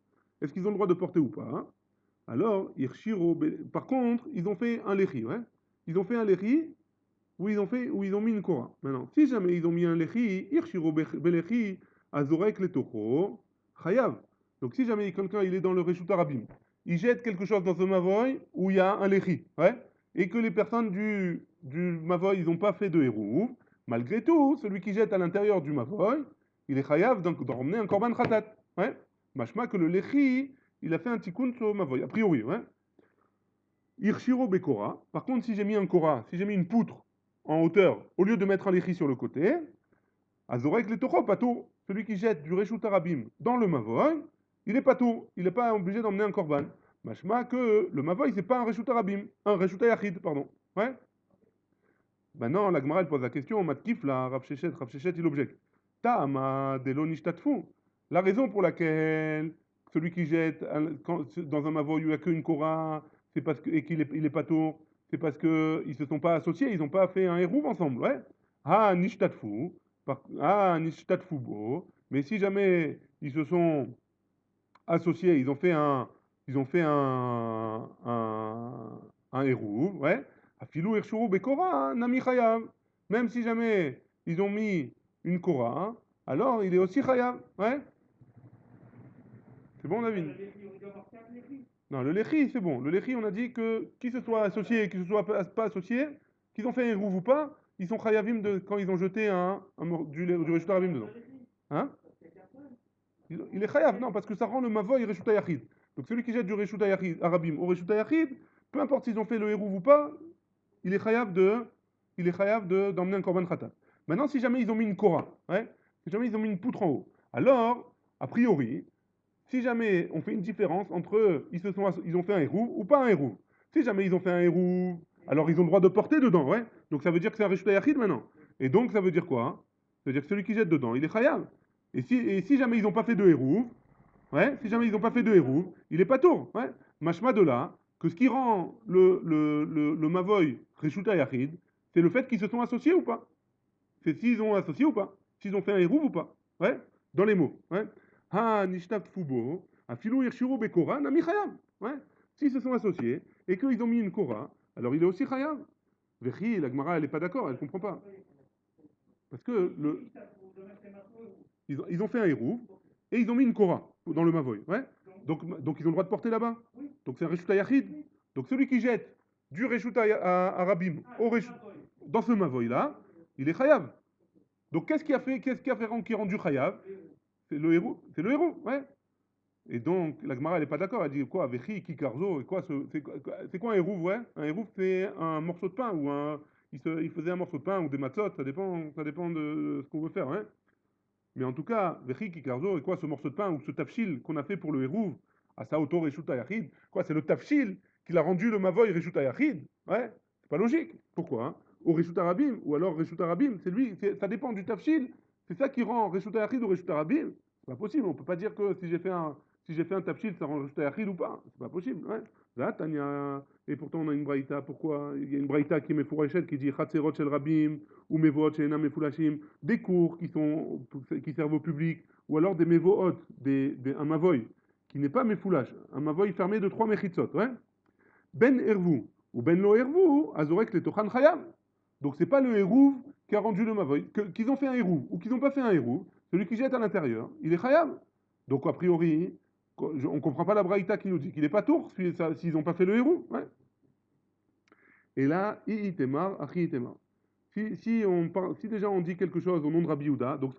est-ce qu'ils ont le droit de porter ou pas, hein? Alors, par contre, ils ont fait un lechi, ouais. Ils ont fait un lechi où ils ont mis une kora. Maintenant, si jamais ils ont mis un lechi, irshiro belechi, azorek letocho, chayav. Donc, si jamais quelqu'un il est dans le reshut arabim, il jette quelque chose dans ce mavoy où il y a un lechi, ouais, et que les personnes du mavoy ils n'ont pas fait de hérouv, malgré tout, celui qui jette à l'intérieur du mavoy, il est chayav donc d'en ramener un korban khatat, ouais. Mashma que le lechi, il a fait un tikkun sur mavoy, a priori, ouais. Irshiro Bekora. Par contre, si j'ai mis un Kora, si j'ai mis une poutre en hauteur, au lieu de mettre un léchi sur le côté, Azorek le Toro, Pato, celui qui jette du Reshut Arabim dans le Mavoy, il est Pato, il n'est pas obligé d'emmener un Korban. Machma que le Mavoy, c'est pas un Reshut Arabim, un Reshut Yachid, pardon. Ouais. Maintenant, la Gemara, elle pose la question, Matkif, là, Rav Shechet, il objecte. Ta'ama delo nishtatfu. La raison pour laquelle celui qui jette dans un mavoy où il n'y a qu'une kora, c'est parce que, et qu'il est, il est pas tour, c'est parce qu'ils ne se sont pas associés, ils n'ont pas fait un hérouv ensemble, ouais. Ah, nishtatfu, nishtatfu bo. Mais si jamais ils se sont associés, ils ont fait un hérouv, ouais. Afilou irshuru bekora, nami chayav. Même si jamais ils ont mis une kora, alors il est aussi chayav, ouais. C'est bon, David? Non, le lechi, c'est bon. Le lechi, on a dit que qui se soit associé et qui se soit pas associé, qu'ils ont fait un hérouv ou pas, ils sont chayavim quand ils ont jeté du Reshut Arabim dedans. Hein? Il est chayav, non, parce que ça rend le mavoy Reshut Yachid. Donc celui qui jette du Reshut Arabim au Reshut Yachid, peu importe s'ils ont fait le hérouv ou pas, il est chayav d'emmener un korban khatat. Maintenant, si jamais ils ont mis une kora, ouais, si jamais ils ont mis une poutre en haut, alors, a priori, si jamais on fait une différence entre ils ont fait un hérouv ou pas un hérouv. Si jamais ils ont fait un hérouv, alors ils ont le droit de porter dedans, ouais. Donc ça veut dire que c'est un Reshut Yachid maintenant. Et donc ça veut dire quoi, hein? Ça veut dire que celui qui jette dedans, il est chayav. Et si jamais ils n'ont pas fait de hérouv, ouais, si jamais ils n'ont pas fait de hérouv, il est pas tour, ouais. Mashma de là, que ce qui rend le Mavoy Reshut Yachid, c'est le fait qu'ils se sont associés ou pas. C'est s'ils ont associé ou pas. S'ils ont fait un hérouv ou pas. Ouais, dans les mots. Ouais. Ha nishtat fubo, afilou irshiru bekora, nami chayav. Ouais. S'ils se sont associés et qu'ils ont mis une kora, alors il est aussi chayav. Vechi, la Gemara, elle n'est pas d'accord, elle ne comprend pas. Parce que ils ont fait un hérouv et ils ont mis une kora dans le mavoy. Ouais. Donc ils ont le droit de porter là-bas. Donc c'est un Reshut Yachid. Donc celui qui jette du Reshut Arabim dans ce mavoy-là, il est chayav. Donc qu'est-ce qui a fait qui est rendu chayav? C'est le héros, ouais. Et donc la Gemara elle est pas d'accord, elle dit quoi, Vechi, Kikarzo, et quoi, c'est quoi un héros, ouais? Un héros c'est un morceau de pain ou il faisait un morceau de pain ou des matzot, ça dépend de ce qu'on veut faire, hein. Mais en tout cas, Vechi, Kikarzo, et quoi ce morceau de pain ou ce tafshil qu'on a fait pour le héros, à sa auto Reshut Yachid, quoi, c'est le tafshil qui l'a rendu le Mavoy Reshut Yachid, ouais? C'est pas logique. Pourquoi, hein? Au Reshut Arabim, ou alors Reshut Arabim, ça dépend du tafshil, c'est ça qui rend Reshut Yachid ou Reshut Arabim. C'est pas possible, on peut pas dire que si j'ai fait un tafshil, ça rend Reshut Yachid ou pas. C'est pas possible, ouais? Là, et pourtant on a une braïta, pourquoi? Il y a une braïta qui est Mefourachet qui dit Chatserot shel Rabim, ou Mevot shel Enam Mefulashim, des cours qui servent au public, ou alors des Mevohot, un Mavoy, qui n'est pas Mefoulash, un Mavoy fermé de 3 Mechitzot, ouais? Ben Hervou, ou Ben Lo Hervou, Azorek le Tochan Chayam. Donc c'est pas le Hérouv qui a rendu le Mavoy, qu'ils ont fait un Hérouv ou qu'ils n'ont pas fait un Hérouv, celui qui jette à l'intérieur, il est Chayam. Donc a priori, on ne comprend pas la Braïta qui nous dit qu'il n'est pas tour s'ils n'ont pas fait le Hérouv. Ouais. Et là, Itemar, Achi Itemar. Si déjà on dit quelque chose au nom de Rabbi Yehuda, donc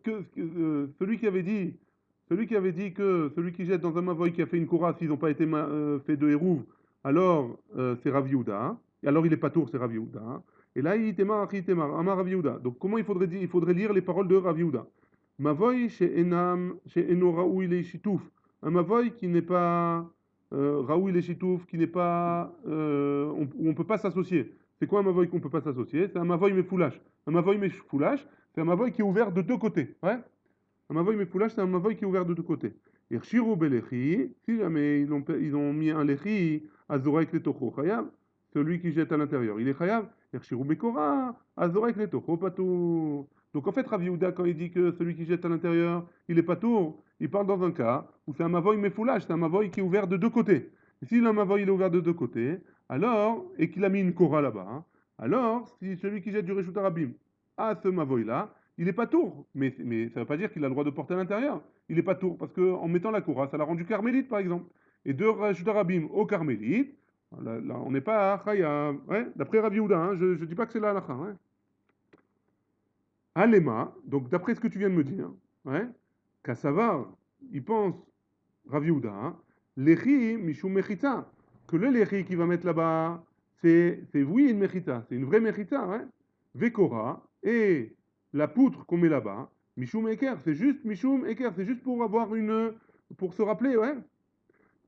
celui qui avait dit que celui qui jette dans un mavoy qui a fait une kora, s'ils n'ont pas été fait de hérouv, alors c'est Rabbi Yehuda, et alors il est pas tour, c'est Rabbi Yehuda. Et là, Itemar, Achitemar, Amar Rav Yehuda. Donc, comment il faudrait dire? Il faudrait lire les paroles de Rav Yehuda. Mavoy chez Enam, chez Eno Raoui les Chitouf. Un Mavoy qui n'est pas Raoui les Chitouf, qui n'est pas. Où on ne peut pas s'associer. C'est quoi un Mavoy qu'on ne peut pas s'associer? C'est un Mavoy Mefoulash. Un Mavoy Mefoulash, c'est un Mavoy qui est ouvert de deux côtés. Ouais? Un Mavoy Mefoulash, c'est un Mavoy qui est ouvert de deux côtés. Et Shiro Belechi, si jamais ils ont mis un Lechi, Azorek le Tocho Chayav, celui qui jette à l'intérieur, il est Chayav. Et Shiro Bekora, Azorek le Tocho Patou. Donc en fait, Rav Yehuda, quand il dit que celui qui jette à l'intérieur, il est patour, il parle dans un cas où c'est un Mavoy Mefoulash, c'est un Mavoy qui est ouvert de deux côtés. Et si le Mavoy il est ouvert de deux côtés, alors, et qu'il a mis une Kora là-bas, hein, alors, si celui qui jette du Reshut Arabim a ce Mavoy-là, il n'est pas tour, mais ça ne veut pas dire qu'il a le droit de porter à l'intérieur. Il n'est pas tour, parce qu'en mettant la Kora, ça l'a rendu carmélite, par exemple. Et de Reshut Arabim au carmélite, là, on n'est pas à Chaya, ouais, d'après Rav Yehuda, hein, je ne dis pas que c'est là la ouais. Alema, donc d'après ce que tu viens de me dire, ouais, Kassavar, il pense, Rav Yehuda, hein, Lechi Mishum Mechita, que le Lechi qui va mettre là-bas, c'est oui une Mechita, c'est une vraie Mechita, ouais. Vekora, et la poutre qu'on met là-bas, Mishum Eker, c'est juste Mishum Eker, c'est juste pour avoir pour se rappeler, ouais.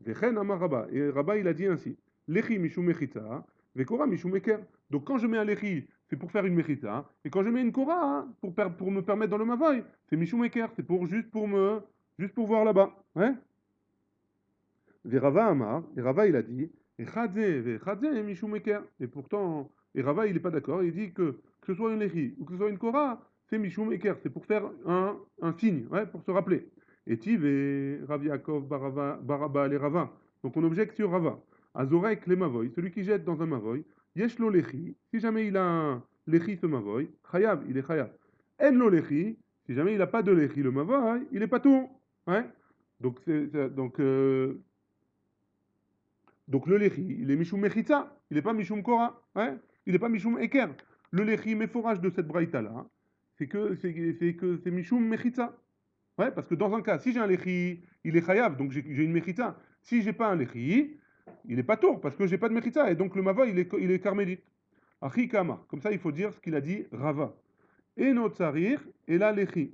Vechen Amar Rabba, et Rabba il a dit ainsi, Lechi Mishum Mechita, Vekora Mishum Eker. Donc quand je mets un Lechi, c'est pour faire une Mechita, et quand je mets une Kora, hein, pour me permettre dans le Mavoy, c'est Mishum Eker, c'est juste pour voir là-bas, ouais. Verava Amar, et Rava il a dit, Echadze Mishum Eker. Et pourtant, et Rava il n'est pas d'accord, il dit que ce soit une Lechi ou que ce soit une Kora, c'est Mishum Eker, c'est pour faire un signe, ouais, pour se rappeler. Et Tiv et Rav Yaakov Baraba les Rava. Donc on objecte sur Rava. Azorek les Mavoy, celui qui jette dans un Mavoy, Yeshlo Lechi, si jamais il a un Lechi ce Mavoy, Chayav, il est Chayav. En lo Lechi, si jamais il n'a pas de Lechi le Mavoy, il est pas tout. Ouais. Donc, donc le lechi, il est mishum mechitza, il n'est pas mishum kora, hein, il n'est pas mishum eker. Le lechi méforage de cette braïta là, c'est mishum mechitza. Ouais, parce que dans un cas, si j'ai un lechi, il est chayav, donc j'ai une mechitza. Si j'ai pas un lechi, il est pas tour, parce que j'ai pas de mechitza, et donc le mava il est carmélite. Achi kama, comme ça il faut dire ce qu'il a dit Rava. Et notre sarir, et là lechi.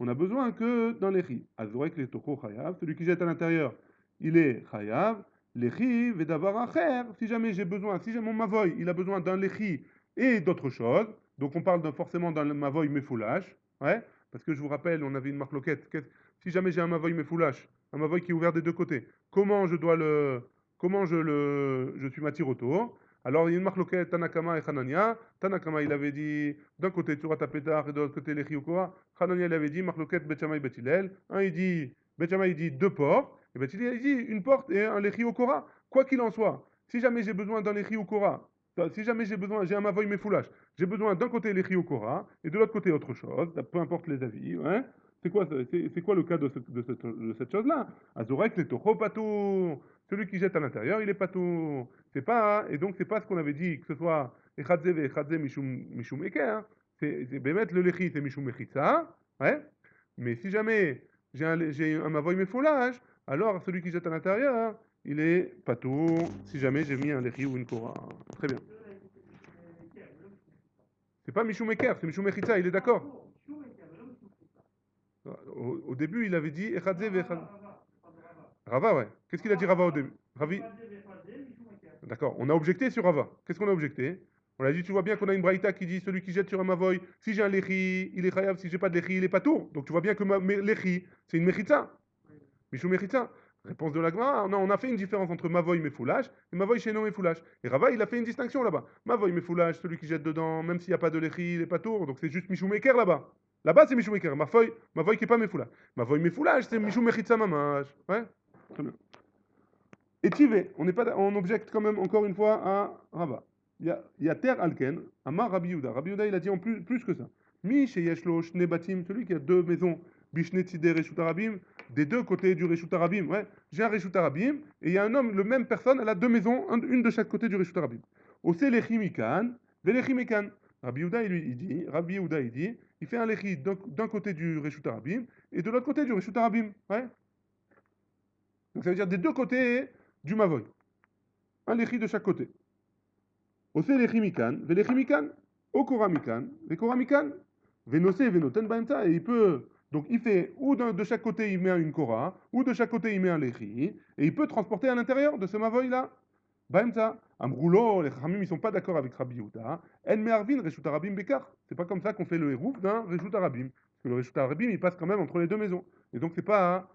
On a besoin que d'un lechi. Azorek le toko chayav, celui qui jette à l'intérieur, il est chayav. Lechi vedavar acher, si jamais j'ai besoin, si j'ai mon mavoy, il a besoin d'un lechi et d'autre chose, donc on parle forcément d'un mavoy mefoulash, ouais, parce que je vous rappelle, on avait une marloquette, si jamais j'ai un mavoy mefoulash, un mavoy qui est ouvert des deux côtés, comment je suis m'attire autour. Alors il y a une marloquette, Tanakama et Hanania. Tanakama il avait dit d'un côté Tsurat Tapetar et de l'autre côté Lechi Ukora. Hanania il avait dit marloquette Betchamay Betilel. Un il dit, Betchamay il dit deux portes. Et Betilel il dit une porte et un Lechi Ukora. Quoi qu'il en soit, si jamais j'ai besoin d'un Lechi Ukora, si jamais j'ai un Mavoy Mefoulash, j'ai besoin d'un côté Lechi Ukora et de l'autre côté autre chose, peu importe les avis, hein. C'est quoi le cas de cette chose-là? Azorek les Tochopatou. Celui qui jette à l'intérieur, il est patou. C'est pas, et donc c'est pas ce qu'on avait dit, que ce soit Echadze ve Echadze Mishum Eker. C'est Bémet le Lechi, c'est Mishum Echitza. Ouais. Mais si jamais j'ai un Mavoy Mefoulage, alors celui qui jette à l'intérieur, il est patou. Si jamais j'ai mis un Lechi ou une Kora. Très bien. C'est pas Mishum Eker, c'est Mishum Echitza, il est d'accord. Au début, il avait dit Echadze ve Echadze. Rava, ouais. Qu'est-ce qu'il a dit Rava au début? Ravi. D'accord, on a objecté sur Rava. Qu'est-ce qu'on a objecté? On a dit, tu vois bien qu'on a une braïta qui dit celui qui jette sur un mavoy, si j'ai un lechi, il est chayav, si j'ai pas de lechi, il est pas tour. Donc tu vois bien que lechi, c'est une mechitza. Michou mechitza. Réponse de l'agma, non, on a fait une différence entre mavoy mefoulage et mavoy chéno mefoulage. Et Rava, il a fait une distinction là-bas. Mavoy mefoulage, celui qui jette dedans, même s'il n'y a pas de lechi, il est pas tour. Donc c'est juste michou meker là-bas. Là-bas, c'est michou meker. Mavoy qui est pas mefoulage. Mavoy mefoulage, c'est michou mechitza mamage. Ouais, très bien. Et Tivé, on objecte quand même encore une fois à Rava. Il y a Ter Alken, Amar Rabbi Yehuda. Rabbi Yehuda, il a dit en plus que ça. Mi Sheyeshlo Shne Batim, celui qui a deux maisons, Bishne Tzidei Reshut Arabim, des deux côtés du Reshut Arabim. Ouais, j'ai un Reshut Arabim, et il y a un homme, le même personne, elle a deux maisons, une de chaque côté du Reshut Arabim. Ose Lechi Mikan, Velechi Mekan. Rabbi Yehuda, il fait un Lechi d'un côté du Reshut Arabim, et de l'autre côté du Reshut Arabim. Ouais. Donc ça veut dire des deux côtés du Mavoy. Un lechi de chaque côté. Ose lechi mikan, velechi mikan, okora mikan, vekora mikan, venose venoten baemta, et il peut, donc il fait, ou de chaque côté il met une kora, ou de chaque côté il met un lechi, et il peut transporter à l'intérieur de ce mavoy-là. Baemta, Amroulo, les Chachamim, ils sont pas d'accord avec Rabbi Yehuda. En me'arvin reshut arabim bekar. C'est pas comme ça qu'on fait le hérouf d'un reshut arabim. Parce que le reshut arabim, il passe quand même entre les deux maisons. Et donc c'est pas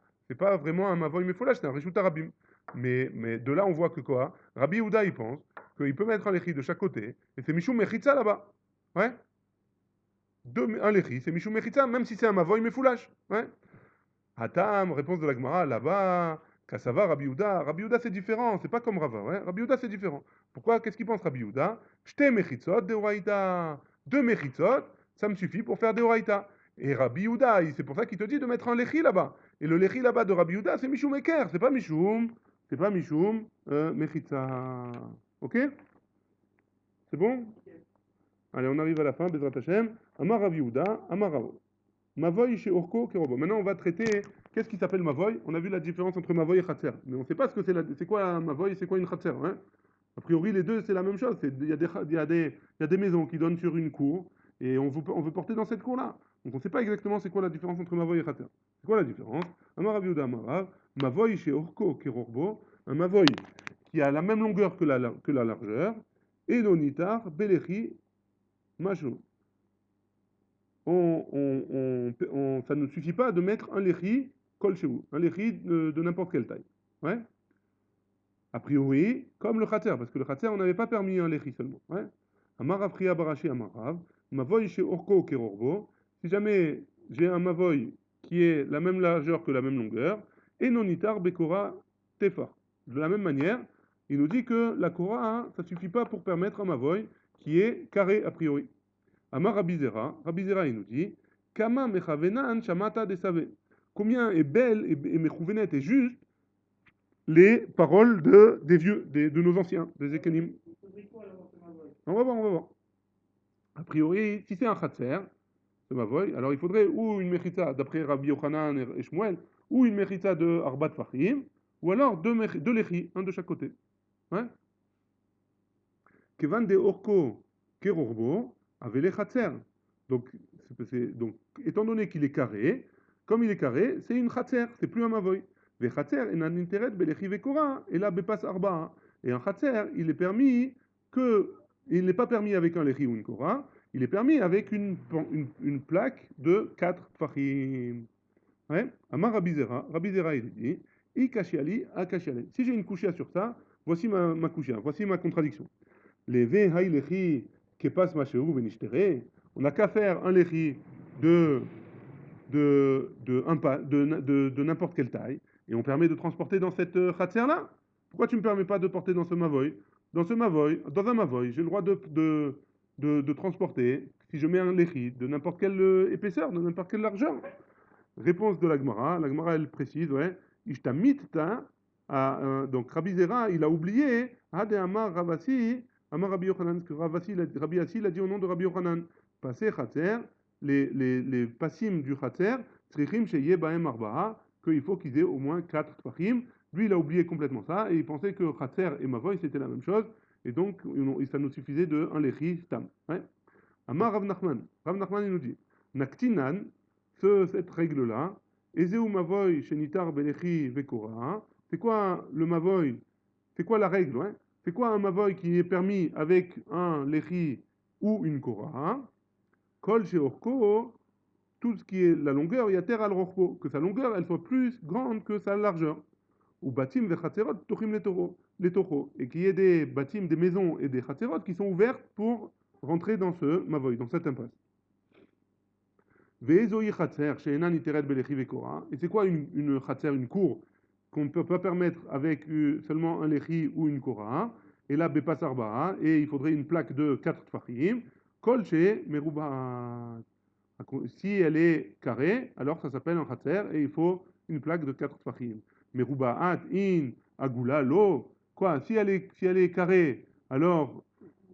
vraiment un mavoy mefoulach, c'est un reshut arabim. Mais de là, on voit que quoi? Rabbi Yehuda, il pense qu'il peut mettre un lechi de chaque côté, et c'est Mishum Mechitza là-bas. Ouais? Un lechi, c'est Mishum Mechitza, même si c'est un mavoy mefoulach. Ouais? Hatam, réponse de la Gemara, là-bas, Kassava, Rabbi Yehuda. Rabbi Yehuda, c'est différent, c'est pas comme Rava, ouais. Rabbi Yehuda, c'est différent. Pourquoi? Qu'est-ce qu'il pense Rabbi Yehuda? Shte mechitzot de Oraïta. Deux mechitzot, ça me suffit pour faire des Oraïta. Et Rabbi Yehuda, c'est pour ça qu'il te dit de mettre un lechi là-bas. Et le lechi là-bas de Rabbi Yehuda, c'est Mishum Eker, c'est pas Mishum Mechitza. Ok? C'est bon? Allez, on arrive à la fin, Bezrat Hashem. Amar Rabbi Yehuda, Amar Ravo. Mavoy chez Orko Kerobo. Maintenant, on va traiter qu'est-ce qui s'appelle Mavoy. On a vu la différence entre Mavoy et Khatser. Mais on ne sait pas ce que c'est quoi un Mavoy, c'est quoi une Khatser. Hein. A priori, les deux, c'est la même chose. Il y a des maisons qui donnent sur une cour et on veut porter dans cette cour-là. Donc on ne sait pas exactement c'est quoi la différence entre Mavoy et Khatser. C'est quoi la différence? Amar Rav Yehuda Amarav, Mavoy chez Orko Kerorbo. Un Mavoy qui a la même longueur que la largeur. Et l'onitar, Belechi, Macho. Ça ne suffit pas de mettre un lechi kol chez vous, un lechi de n'importe quelle taille. Ouais. A priori, comme le khater, parce que le khater, on n'avait pas permis un lechi seulement. Ouais. Amar Priya Barashi Amarav, Mavoy chez Orko Kerorbo, si jamais j'ai un Mavoy qui est la même largeur que la même longueur, et nonitar Bekora Tefa. De la même manière, il nous dit que la Kora, hein, ça ne suffit pas pour permettre un Mavoy qui est carré a priori. Amar Rabizera, Rabizera il nous dit, Kama mechavenan shamata desave. Combien est belle et mechouvenet et juste les paroles des vieux, de nos anciens, des Ekenim. On va voir. A priori, si c'est un Khatser, c'est Mavoy, alors il faudrait ou une Mechita d'après Rabbi Yochanan et Shmuel, ou une Mechita de Arbat Fahim, ou alors deux Lechi, un de chaque côté. Ouais? Kevan de Orko Kerorbo avait les Khatser. Donc, donc, étant donné qu'il est carré, comme il est carré, c'est une Khatser, c'est plus un Mavoy. Ve Khatser, en un intérêt Belechi Vekora, et là, Bepas Arba. Et un Khatser, il est permis que, il n'est pas permis avec un Lechi ou une Kora, il est permis avec une plaque de 4 Fahim. Ouais? Amar Rabizera, il dit, I kashiali, a kashiali. Si j'ai une kushia sur ça, voici ma kushia, voici ma contradiction. Les ve hay lechi qui passe ma chéou benishtere, on n'a qu'à faire un lechi de, de n'importe quelle taille, et on permet de transporter dans cette khatser-là. Pourquoi tu ne me permets pas de porter dans ce mavoy? Dans un mavoy, j'ai le droit de transporter, si je mets un lechi de n'importe quelle épaisseur, de n'importe quelle largeur. Réponse de la Gemara elle précise, ouais, Ishtamita, donc Rabbi Zera, il a oublié, Hade Amar Ravasi, Amar Rabbi Yochanan, que Rabbi Assi l'a dit au nom de Rabbi Yochanan. Passé Khatser, les passim du Khatser, Tzrichim Sheye Baem Arba'a, qu'il faut qu'ils aient au moins 4 Tfachim. Lui, il a oublié complètement ça, et il pensait que Khatser et Mavoy c'était la même chose, et donc ça nous suffisait de un Lechi Stam. Ouais. Amar Rav Nachman, il nous dit, Naktinan, cette règle-là, Ezeu Mavoy Shenitar Belechi Vekora, c'est quoi le Mavoy? C'est quoi la règle? Ouais? C'est quoi un Mavoy qui est permis avec un Lechi ou une Kora? Kol Sheorko, tout ce qui est la longueur, Yater al Rorpo, que sa longueur elle soit plus grande que sa largeur. Ou Batim Vechaterot Tochim les Toro, et qu'il y ait des Batim, des maisons et des Chaterot qui sont ouvertes pour rentrer dans ce Mavoy, dans cette impasse. Et c'est quoi une khatser, une cour qu'on ne peut pas permettre avec seulement un lechi ou une kora? Et là, bepas arba'a, et il faudrait une plaque de 4 tfachim. Kolche meruba. Si elle est carrée, alors ça s'appelle un khatser et il faut une plaque de 4 tfachim. Meruba'at in agula lo. Quoi? Si elle est carrée, alors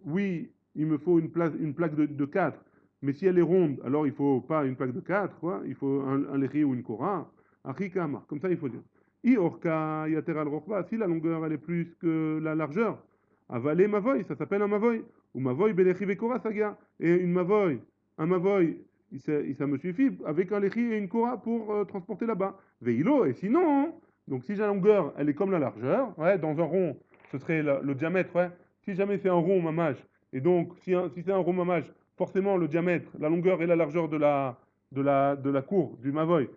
oui, il me faut une plaque de 4. Mais si elle est ronde, alors il ne faut pas une plaque de 4, quoi. Il faut un lechi ou une kora. Achikama, comme ça il faut dire. I orka yater al rochba, si la longueur elle est plus que la largeur, Avalé mavoy, ça s'appelle un mavoy. Ou mavoy belechi vekora saga. Et une mavoy, un mavoy, ça me suffit avec un lechi et une kora pour transporter là-bas. Veilo, et sinon, donc si la longueur, elle est comme la largeur, ouais, dans un rond, ce serait le diamètre, ouais. Si jamais c'est un rond mamage, et donc si c'est un rond mamage, forcément le diamètre, la longueur et la largeur de la cour, du mavoy,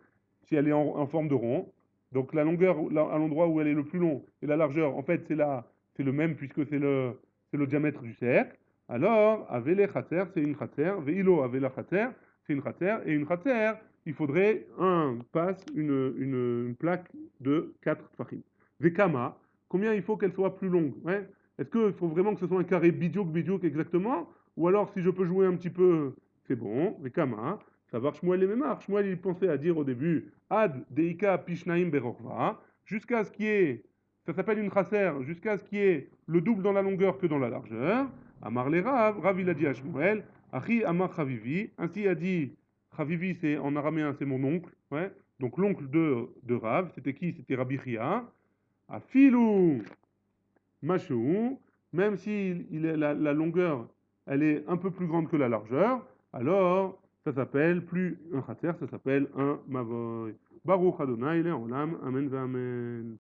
si elle est en forme de rond, donc la longueur à l'endroit où elle est le plus long et la largeur, en fait, c'est le même puisque c'est le diamètre du cercle. Alors, avele khater, c'est une khater, veilo avela khater, c'est une khater, et une khater, il faudrait une plaque de 4 tfachim. Vekama, combien il faut qu'elle soit plus longue, ouais. Est-ce qu'il faut vraiment que ce soit un carré bidiouk exactement? Ou alors, si je peux jouer un petit peu, c'est bon, Vekama, ça va Shmuel les mémar. Shmuel, il pensait à dire au début, Ad deika pishnaim berorva, jusqu'à ce qui est, ça s'appelle une chaser, jusqu'à ce qui est le double dans la longueur que dans la largeur. Amar les Rav, Rav il a dit à Shmuel, Achi Amar Chavivi, ainsi a dit, Chavivi c'est en araméen, c'est mon oncle, ouais, donc l'oncle de Rav, c'était qui? C'était Rabbi Chia. Afilou Mashou, même si la longueur, elle est un peu plus grande que la largeur, alors ça s'appelle plus un khater, ça s'appelle un mavoy. Baruch Adonai, il est en l'âme, amen, amen.